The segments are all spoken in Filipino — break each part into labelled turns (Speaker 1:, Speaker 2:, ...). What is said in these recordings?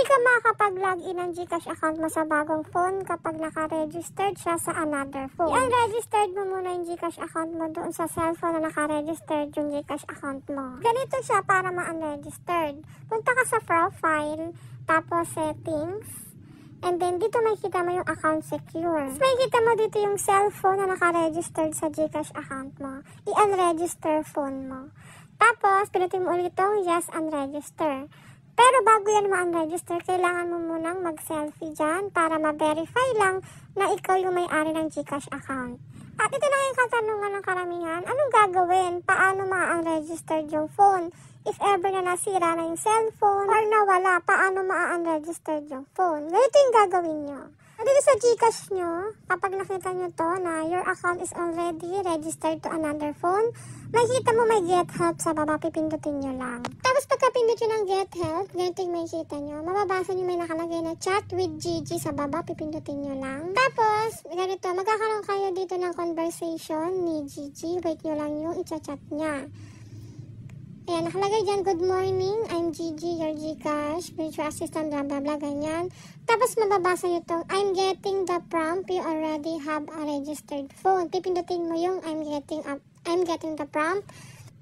Speaker 1: ka makakapag-login ng GCash account mo sa bagong phone kapag naka-registered siya sa another phone. I-unregistered mo muna yung GCash account mo doon sa cellphone na naka-registered yung GCash account mo. Ganito siya para ma-unregistered. Punta ka sa profile, tapos settings, and then dito makikita mo yung account secure. Tapos makikita mo dito yung cellphone na naka-registered sa GCash account mo. I-unregister phone mo. Tapos, pinutin mo ulit itong yes, unregister. Pero bago yan ma-unregister, kailangan mo munang mag-selfie dyan para ma-verify lang na ikaw yung may-ari ng GCash account. At ito na yung katanungan ng karamihan, anong gagawin? Paano ma-unregistered yung phone? If ever na nasira na yung cellphone or nawala, paano ma-unregistered yung phone? Ganito yung gagawin nyo. Dito sa GCash nyo, kapag nakita nyo to na your account is already registered to another phone, makikita mo may get help sa baba, pipindutin nyo lang. Tapos pagka-pindot nyo ng get help, ganito yung makikita nyo, mababasa nyo may nakalagay na chat with Gigi sa baba, pipindutin nyo lang. Tapos, ganito, magkakaroon kayo dito ng conversation ni Gigi, wait nyo lang yung i-chat niya. Ayan, nakalagay dyan, good morning, I'm Gigi, your GCash, virtual assistant, blah, blah, blah, ganyan. Tapos, mababasa nyo itong, I'm getting the prompt, you already have a registered phone. Pipindutin mo yung I'm getting the prompt.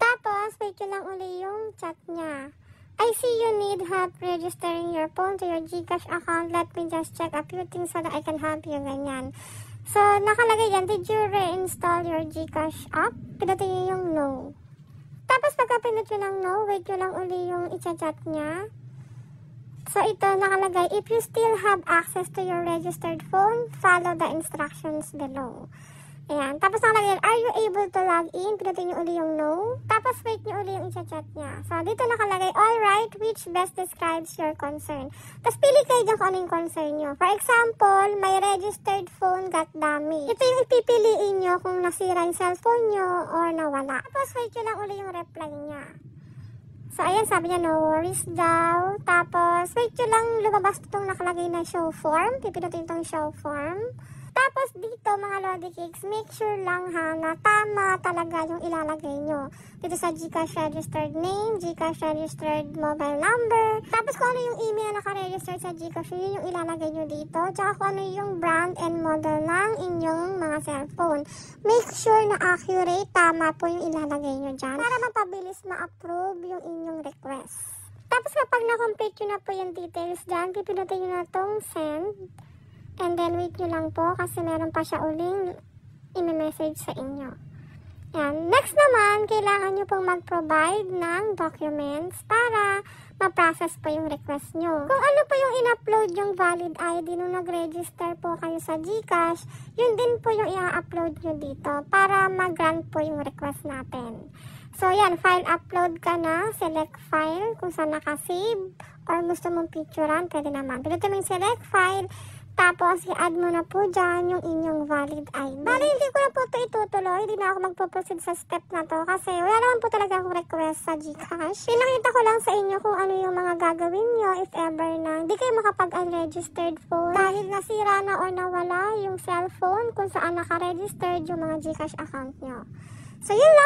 Speaker 1: Tapos, wait nyo lang uli yung chat niya. I see you need help registering your phone to your GCash account. Let me just check a few things so that I can help you, ganyan. So, nakalagay dyan, did you reinstall your GCash app? Pindutin nyo yung no. Tapos pagka-pinot nyo ng no, wait nyo lang uli yung i-chat niya. So ito nakalagay, if you still have access to your registered phone, follow the instructions below. Ayan. Tapos nakalagay, are you able to log in? Pinutin nyo uli yung no. Tapos wait nyo uli yung i-chat niya. So dito nakalagay, alright, which best describes your concern? Tapos pili kayo dyan kung ano yung concern nyo. For example, my registered phone got damaged. Ito yung ipipiliin nyo kung nasira yung cellphone nyo or nawala. Tapos wait nyo lang uli yung reply niya. So ayan, sabi niya no worries daw. Tapos wait nyo lang lumabas itong nakalagay na show form. Pipinutin itong show form. Tapos dito mga Lodi Cakes, make sure lang ha na tama talaga yung ilalagay nyo. Dito sa GCash registered name, GCash registered mobile number. Tapos kung ano yung email na naka-register sa GCash, yun yung ilalagay nyo dito. Tsaka kung ano yung brand and model ng inyong mga cellphone. Make sure na accurate, tama po yung ilalagay nyo dyan para mapabilis ma-approve yung inyong request. Tapos kapag na-complete nyo na po yung details dyan, pipinutin nyo na tong send. And then, wait nyo lang po kasi meron pa siya uling i-message sa inyo. Yan. Next naman, kailangan nyo pong mag-provide ng documents para ma-process po yung request nyo. Kung ano po yung in-upload yung valid ID nung nag-register po kayo sa GCash, yun din po yung i-upload nyo dito para mag-grant po yung request natin. So, yan. File upload ka na. Select file kung saan nakasave or gusto mong picturean, pwede naman. Pinutin mo yung select file. Tapos, i-add mo na po dyan yung inyong valid ID. Bali, hindi ko na po ito itutuloy. Hindi na ako magpo-proceed sa step na to kasi wala naman po talaga akong request sa GCash. Pinakita ko lang sa inyo kung ano yung mga gagawin nyo if ever na hindi kayo makapag-unregistered phone dahil nasira na o nawala yung cellphone kung saan naka-registered yung mga GCash account nyo. So, yun lang.